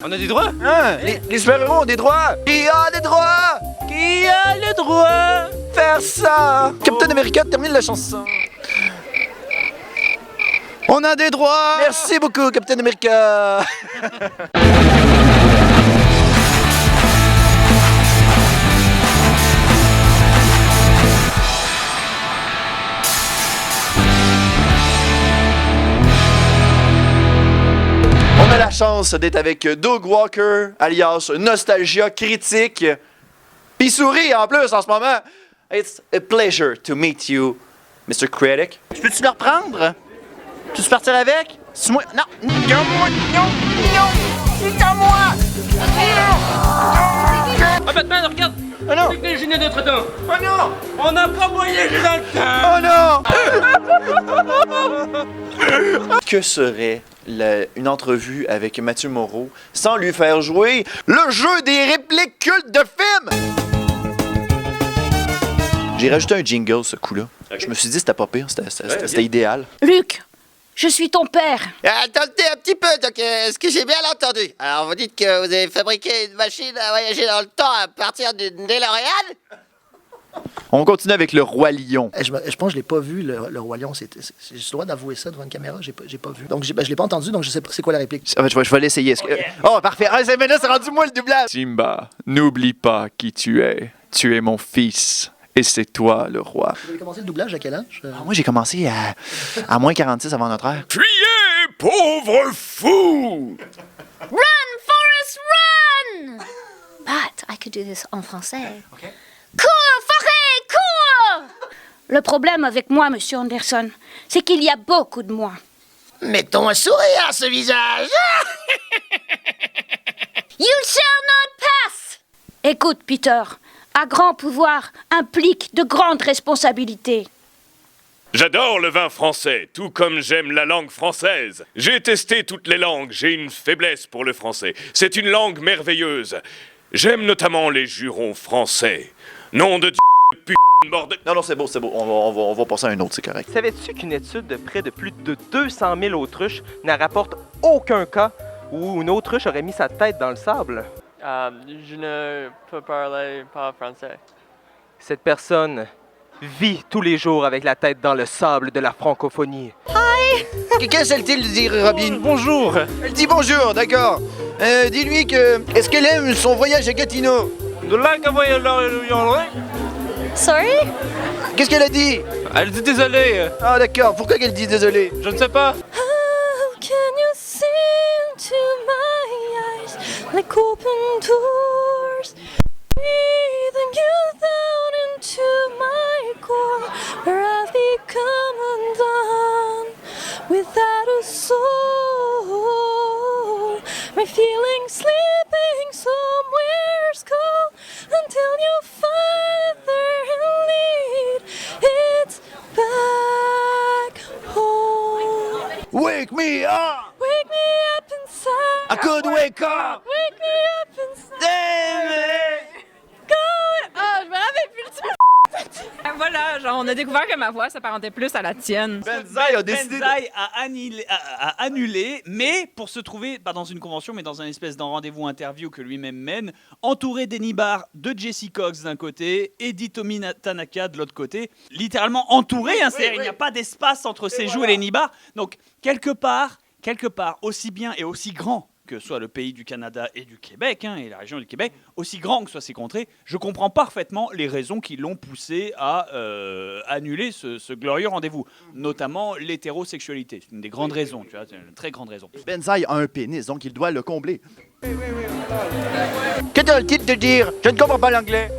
On a des droits? Hein? Les super-héros ont des droits! Qui a des droits? Qui a le droit? Faire ça! Captain America termine la chanson. On a des droits! Merci beaucoup, Captain America! On a la chance d'être avec Doug Walker, alias Nostalgia Critique. Pis il sourit en plus en ce moment. It's a pleasure to meet you, Mr. Critic. Je peux-tu le reprendre? Peux-tu partir avec? C'est moi? Non! Non! C'est à moi! Ah, Batman, regarde! Oh non! C'est les génies de notre temps! Oh non! On n'a pas voyagé dans le temps! Oh non! Que serait une entrevue avec Mathieu Moreau sans lui faire jouer le jeu des répliques cultes de films? J'ai rajouté un jingle ce coup-là. Okay. Je me suis dit c'était pas pire, c'était idéal. Luc, je suis ton père. Attendez un petit peu, donc est-ce que j'ai bien entendu? Alors vous dites que vous avez fabriqué une machine à voyager dans le temps à partir d'une DeLorean? On continue avec le Roi Lion. Je pense que je l'ai pas vu, le Roi Lion. J'ai le droit d'avouer ça devant une caméra, j'ai pas vu. Donc je l'ai pas entendu, donc je sais pas c'est quoi la réplique. En fait, je vais l'essayer. Oh, parfait. Ah, mais là, c'est rendu moi le doublage. Simba, n'oublie pas qui tu es. Tu es mon fils. Et c'est toi, le roi. Vous avez commencé le doublage à quel âge? Moi, j'ai commencé à moins 46 avant notre ère. Fuyez, pauvre fou! Run, Forrest, run! But I could do this en français. Okay. Cours, forêt, cours! Le problème avec moi, Monsieur Anderson, c'est qu'il y a beaucoup de moi. Mettons un sourire à ce visage! You shall not pass! Écoute, Peter, un grand pouvoir implique de grandes responsabilités. J'adore le vin français, tout comme j'aime la langue française. J'ai testé toutes les langues, j'ai une faiblesse pour le français. C'est une langue merveilleuse. J'aime notamment les jurons français. Nom de p***, mort de... Non, c'est beau. On va passer à un autre, c'est correct. Savais-tu qu'une étude de près de plus de 200 000 autruches ne rapporte aucun cas où une autruche aurait mis sa tête dans le sable? Je ne peux parler pas français. Cette personne vit tous les jours avec la tête dans le sable de la francophonie. Qu'est-ce qu'elle dit, Robin? Bonjour! Elle dit bonjour, d'accord. Dis-lui que... Est-ce qu'elle aime son voyage à Gatineau? Sorry? Qu'est-ce qu'elle a dit? Elle dit désolé. Ah, d'accord. Pourquoi qu'elle dit désolé? Je ne sais pas. How can you see into my eyes like open doors? Breathing you down into my core, where I've become undone without a soul. My feelings sleeping somewhere cold until you further lead. It's back home. Wake me up! Wake me up inside. I could wake up! Wake me up inside. Damn it! Ah, je me rappelle plus le titre. Voilà, genre, on a découvert que ma voix s'apparentait plus à la tienne. Benzaï a décidé... Benzaï a annulé, mais pour se trouver, pas dans une convention, mais dans un espèce d'un rendez-vous interview que lui-même mène, entouré d'Enibar, de Jesse Cox d'un côté et d'Hitomi Tanaka de l'autre côté. Littéralement entouré, hein, c'est-à-dire il n'y a pas d'espace entre ses joues et l'Enibar. Donc, quelque part, aussi bien et aussi grand que soit le pays du Canada et du Québec, hein, et la région du Québec, aussi grand que soient ces contrées, je comprends parfaitement les raisons qui l'ont poussé à annuler ce glorieux rendez-vous, notamment l'hétérosexualité. C'est une des grandes raisons, tu vois, c'est une très grande raison. Benzaï a un pénis, donc il doit le combler. Que t'as-t-il de dire? Je ne comprends pas l'anglais.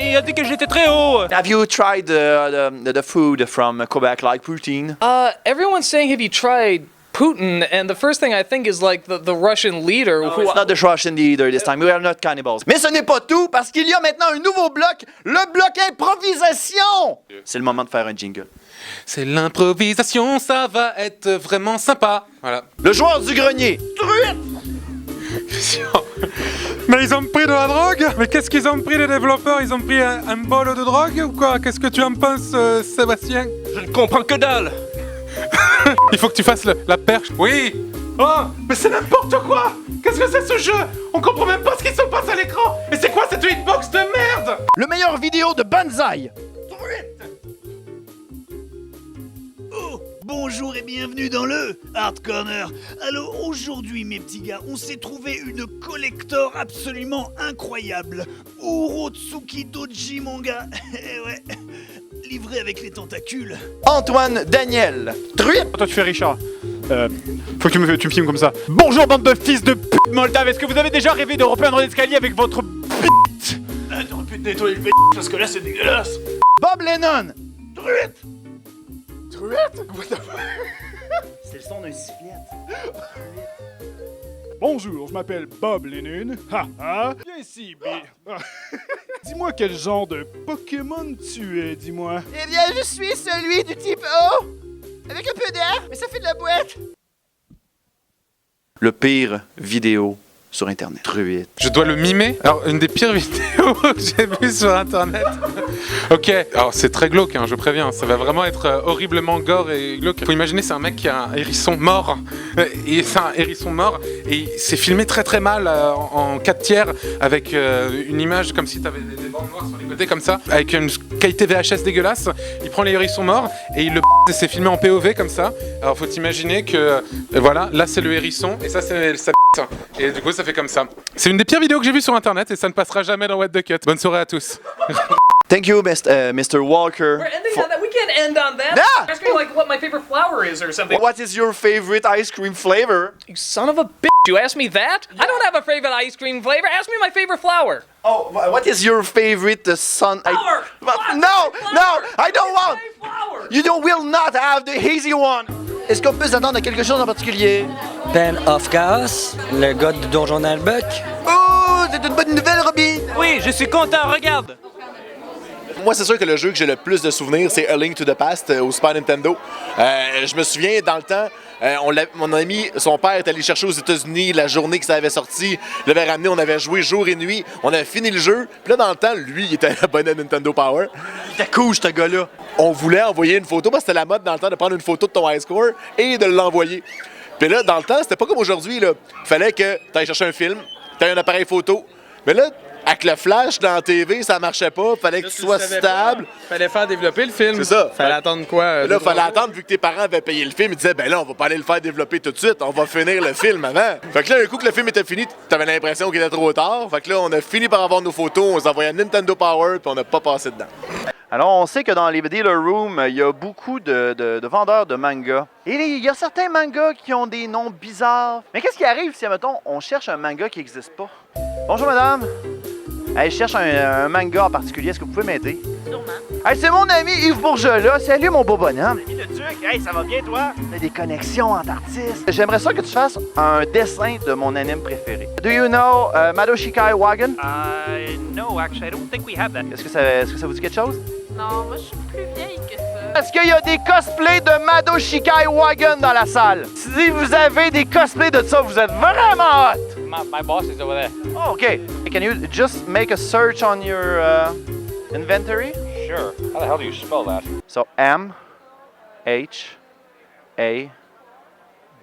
Il a dit que j'étais très haut. Have you tried the food from Quebec, like poutine? Everyone's saying, have you tried Putin? And the first thing I think is like the Russian leader. No, it's not the Russian leader this time. We are not cannibals. Mais ce n'est pas tout, parce qu'il y a maintenant un nouveau bloc, le bloc improvisation. C'est le moment de faire un jingle. C'est l'improvisation, ça va être vraiment sympa. Voilà. Le joueur du grenier. Truite! Mais ils ont pris de la drogue? Mais qu'est-ce qu'ils ont pris les développeurs? Ils ont pris un bol de drogue ou quoi? Qu'est-ce que tu en penses, Sébastien? Je ne comprends que dalle. Il faut que tu fasses la perche. Oui. Oh, mais c'est n'importe quoi! Qu'est-ce que c'est ce jeu? On comprend même pas ce qui se passe à l'écran. Et c'est quoi cette hitbox de merde? Le meilleur vidéo de Banzai. Oh, bonjour et bienvenue dans le Hard Corner. Alors aujourd'hui mes petits gars, on s'est trouvé une collector absolument incroyable. Urotsuki Doji mon gars. Eh ouais, livré avec les tentacules. Antoine Daniel. Truite. Toi tu fais Richard. Faut que tu me filmes comme ça. Bonjour bande de fils de p*** Moldave, est-ce que vous avez déjà rêvé de reprendre l'escalier avec votre p***? T'aurais pu te nettoyer le p*** parce que là c'est dégueulasse. Bob Lennon. Truite. Truite? C'est le son d'un sifflet. Bonjour, je m'appelle Bob Lennon. Ha ha. Viens ici, B. Dis-moi quel genre de Pokémon tu es, dis-moi. Eh bien, je suis celui du type O, avec un peu d'air, mais ça fait de la boîte. Le pire vidéo sur Internet. Truite. Je dois le mimer. Alors, une des pires vidéos que j'ai vues sur Internet. Ok, alors c'est très glauque, hein, je préviens. Ça va vraiment être horriblement gore et glauque. Faut imaginer, c'est un mec qui a un hérisson mort. Et c'est un hérisson mort. Et c'est filmé très très mal en 4/3 avec une image comme si t'avais des bandes noires sur les côtés comme ça. Avec une qualité VHS dégueulasse. Il prend les hérissons morts et il le et c'est filmé en POV comme ça. Alors faut imaginer que voilà, là c'est le hérisson et ça c'est sa et du coup ça fait comme ça. C'est une des pires vidéos que j'ai vues sur internet et ça ne passera jamais dans What the Cut. Bonne soirée à tous. Thank you, Mr. Walker. We're ending on that. We can't end on that. Yeah. Ask me like what my favorite flower is or something. What is your favorite ice cream flavor? You son of a bitch! You asked me that? I don't have a favorite ice cream flavor. Ask me my favorite flower. Oh, what is your favorite sun? Flower. No, I don't want. You will not have the easy one. Est-ce qu'on peut s'attendre à quelque chose en particulier? Pen of Chaos, le gars du Donjon Nalbuck. Oh, c'est une bonne nouvelle, Robin! Oui, je suis content, regarde. Moi, c'est sûr que le jeu que j'ai le plus de souvenirs, c'est A Link to the Past au Super Nintendo. Je me souviens, dans le temps, mon ami, son père est allé chercher aux États-Unis la journée que ça avait sorti. Il l'avait ramené, on avait joué jour et nuit. On avait fini le jeu. Puis là, dans le temps, lui, il était abonné à Nintendo Power. Il était cool, ce gars-là. On voulait envoyer une photo parce que c'était la mode dans le temps de prendre une photo de ton high score et de l'envoyer. Puis là, dans le temps, c'était pas comme aujourd'hui. Il fallait que tu ailles chercher un film, tu aies un appareil photo. Mais là, avec le flash dans la TV, ça marchait pas. Fallait que tu sois stable. Fallait faire développer le film. C'est ça. Fallait attendre quoi? Là, fallait attendre, vu que tes parents avaient payé le film, ils disaient, ben là, on va pas aller le faire développer tout de suite, on va finir le film avant. Fait que là, un coup que le film était fini, t'avais l'impression qu'il était trop tard. Fait que là, on a fini par avoir nos photos, on les envoyait à Nintendo Power, puis on n'a pas passé dedans. Alors, on sait que dans les dealer rooms, il y a beaucoup de vendeurs de mangas. Et il y a certains mangas qui ont des noms bizarres. Mais qu'est-ce qui arrive si, mettons, on cherche un manga qui n'existe pas? Bonjour, madame. Hey, je cherche un manga en particulier. Est-ce que vous pouvez m'aider? Sûrement. Hey, c'est mon ami Yves Bourgeois, là. Salut, mon beau bonhomme. Salut le Duc, hey, ça va bien toi? T'as des connexions entre artistes. J'aimerais ça que tu fasses un dessin de mon anime préféré. Do you know Madoshikai Wagon? No, actually, I don't think we have that. Est-ce que ça vous dit quelque chose? Non, moi je suis plus vieille que ça. Est-ce qu'il y a des cosplays de Madoshikai Wagon dans la salle? Si vous avez des cosplays de ça, vous êtes vraiment hot! My boss is over there. Oh, okay. Can you just make a search on your inventory? Sure. How the hell do you spell that? So M H A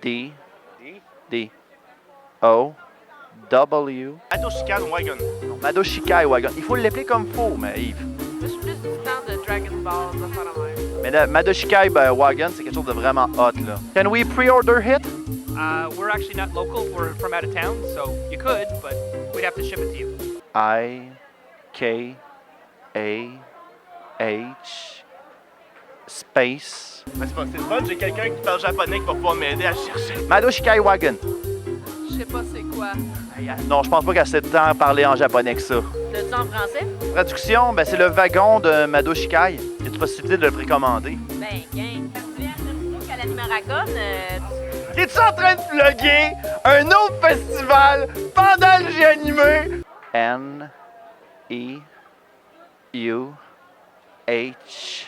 D D O W. Madoshikai Wagon. Madoshikai Wagon. Il faut l'appeler comme faux, mais Yves. Moi je suis plus du temps de Dragon Ball, ça fait la même. Mais le Madoshikai Wagon, c'est quelque chose de vraiment hot, là. Can we pre-order it? We're actually not local. We're from out of town, so you could, but we'd have to ship it to you. I K A H space. C'est pas, c'est le fun, j'ai quelqu'un qui parle japonais qui va pouvoir m'aider à chercher. Madoshikai Wagon. Je sais pas c'est quoi. Non, je pense pas qu'elle sait tant parler en japonais que ça. L'as-tu en français? Traduction, ben c'est le wagon de Madoshikai. Y a-tu possibilité de le précommander? Ben, gang. Parce qu'à l'Animaracon, Es-tu en train de plugger un autre festival pendant le G animé? N E U H.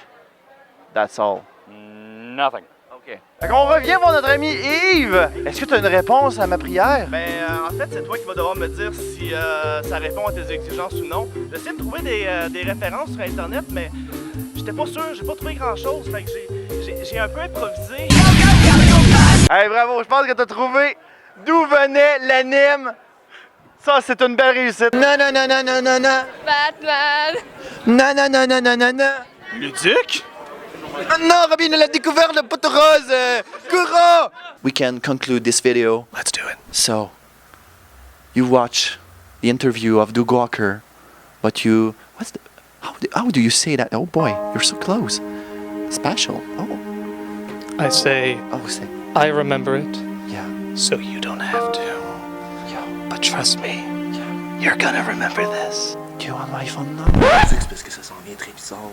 That's all. Nothing. OK. Fait qu'on revient voir notre ami Yves. Est-ce que tu as une réponse à ma prière? Ben, en fait, c'est toi qui vas devoir me dire si ça répond à tes exigences ou non. J'essaie de trouver des références sur Internet, mais j'étais pas sûr, j'ai pas trouvé grand-chose. Fait que j'ai un peu improvisé. Hey, bravo, je pense que t'as trouvé D'où venait l'anime? Ça, c'est une belle réussite. Non, non, non, non, non, non, non. Batman! Non, non, non, non, non, non, non. Le duc? Ah non, Robin, elle a découvert le poteau rose. Courons! We can conclude this video. Let's do it. So, you watch the interview of Doug Walker, but you... How do you say that? Oh boy, you're so close. Special. Oh. I say, say. I remember it. Yeah. So you don't have to. Yeah. But trust me, you're gonna remember this. Do you want my phone number? C'est parce que ça s'en vient très bizarre.